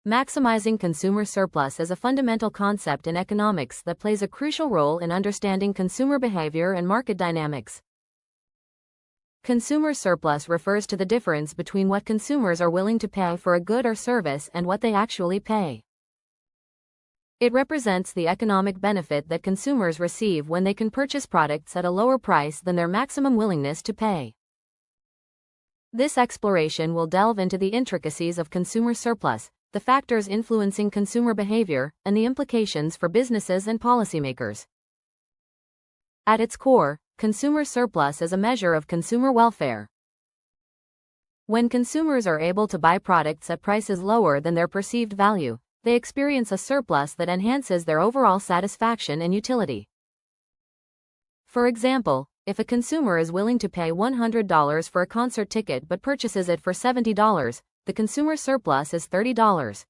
Maximizing consumer surplus is a fundamental concept in economics that plays a crucial role in understanding consumer behavior and market dynamics. Consumer surplus refers to the difference between what consumers are willing to pay for a good or service and what they actually pay. It represents the economic benefit that consumers receive when they can purchase products at a lower price than their maximum willingness to pay. This exploration will delve into the intricacies of consumer surplus, the factors influencing consumer behavior, and the implications for businesses and policymakers. At its core, consumer surplus is a measure of consumer welfare. When consumers are able to buy products at prices lower than their perceived value, they experience a surplus that enhances their overall satisfaction and utility. For example, if a consumer is willing to pay $100 for a concert ticket but purchases it for $70, the consumer surplus is $30.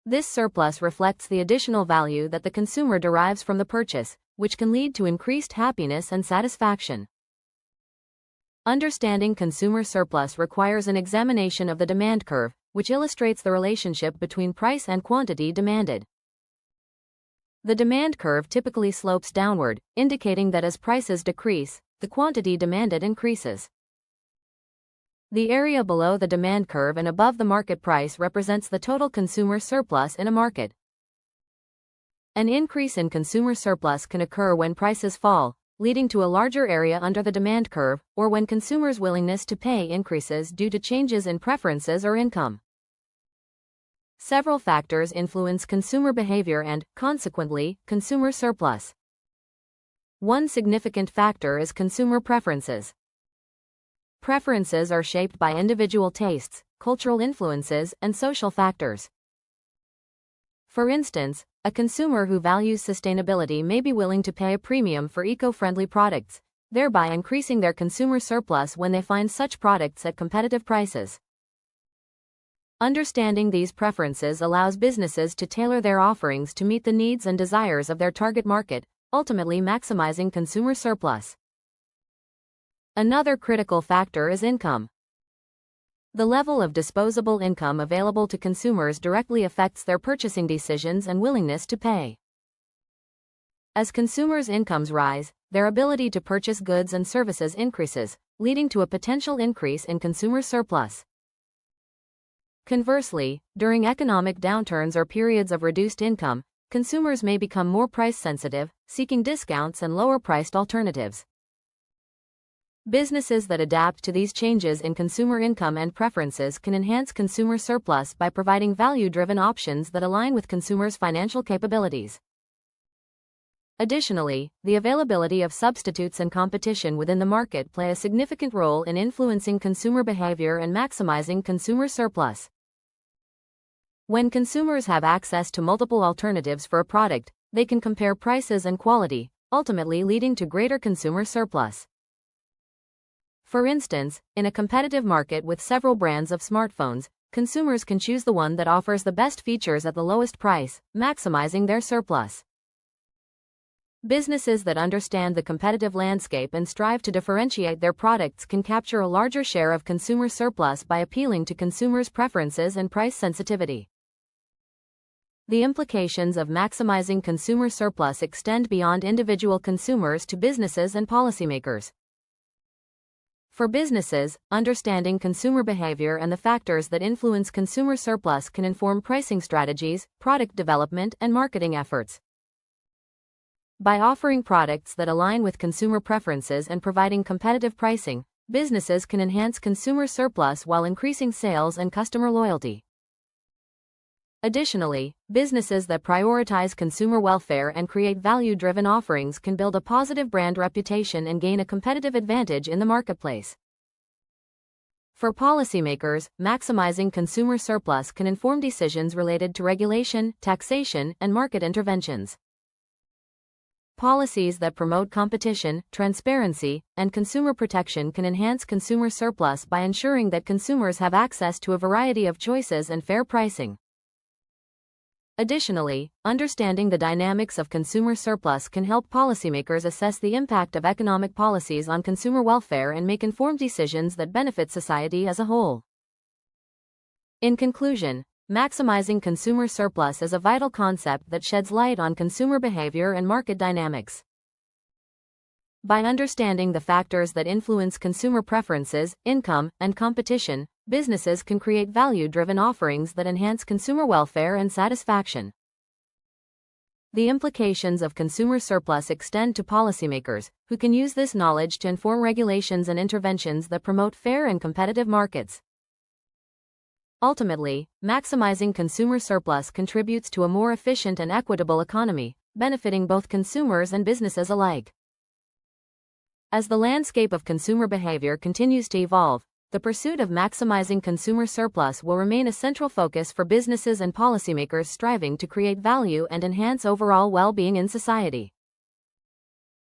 This surplus reflects the additional value that the consumer derives from the purchase, which can lead to increased happiness and satisfaction. Understanding consumer surplus requires an examination of the demand curve, which illustrates the relationship between price and quantity demanded. The demand curve typically slopes downward, indicating that as prices decrease, the quantity demanded increases. The area below the demand curve and above the market price represents the total consumer surplus in a market. An increase in consumer surplus can occur when prices fall, leading to a larger area under the demand curve, or when consumers' willingness to pay increases due to changes in preferences or income. Several factors influence consumer behavior and, consequently, consumer surplus. One significant factor is consumer preferences. Preferences are shaped by individual tastes, cultural influences, and social factors. For instance, a consumer who values sustainability may be willing to pay a premium for eco-friendly products, thereby increasing their consumer surplus when they find such products at competitive prices. Understanding these preferences allows businesses to tailor their offerings to meet the needs and desires of their target market, ultimately maximizing consumer surplus. Another critical factor is income. The level of disposable income available to consumers directly affects their purchasing decisions and willingness to pay. As consumers' incomes rise, their ability to purchase goods and services increases, leading to a potential increase in consumer surplus. Conversely, during economic downturns or periods of reduced income, consumers may become more price-sensitive, seeking discounts and lower-priced alternatives. Businesses that adapt to these changes in consumer income and preferences can enhance consumer surplus by providing value-driven options that align with consumers' financial capabilities. Additionally, the availability of substitutes and competition within the market play a significant role in influencing consumer behavior and maximizing consumer surplus. When consumers have access to multiple alternatives for a product, they can compare prices and quality, ultimately leading to greater consumer surplus. For instance, in a competitive market with several brands of smartphones, consumers can choose the one that offers the best features at the lowest price, maximizing their surplus. Businesses that understand the competitive landscape and strive to differentiate their products can capture a larger share of consumer surplus by appealing to consumers' preferences and price sensitivity. The implications of maximizing consumer surplus extend beyond individual consumers to businesses and policymakers. For businesses, understanding consumer behavior and the factors that influence consumer surplus can inform pricing strategies, product development, and marketing efforts. By offering products that align with consumer preferences and providing competitive pricing, businesses can enhance consumer surplus while increasing sales and customer loyalty. Additionally, businesses that prioritize consumer welfare and create value-driven offerings can build a positive brand reputation and gain a competitive advantage in the marketplace. For policymakers, maximizing consumer surplus can inform decisions related to regulation, taxation, and market interventions. Policies that promote competition, transparency, and consumer protection can enhance consumer surplus by ensuring that consumers have access to a variety of choices and fair pricing. Additionally, understanding the dynamics of consumer surplus can help policymakers assess the impact of economic policies on consumer welfare and make informed decisions that benefit society as a whole. In conclusion, maximizing consumer surplus is a vital concept that sheds light on consumer behavior and market dynamics. By understanding the factors that influence consumer preferences, income, and competition, businesses can create value-driven offerings that enhance consumer welfare and satisfaction. The implications of consumer surplus extend to policymakers, who can use this knowledge to inform regulations and interventions that promote fair and competitive markets. Ultimately, maximizing consumer surplus contributes to a more efficient and equitable economy, benefiting both consumers and businesses alike. As the landscape of consumer behavior continues to evolve, the pursuit of maximizing consumer surplus will remain a central focus for businesses and policymakers striving to create value and enhance overall well-being in society.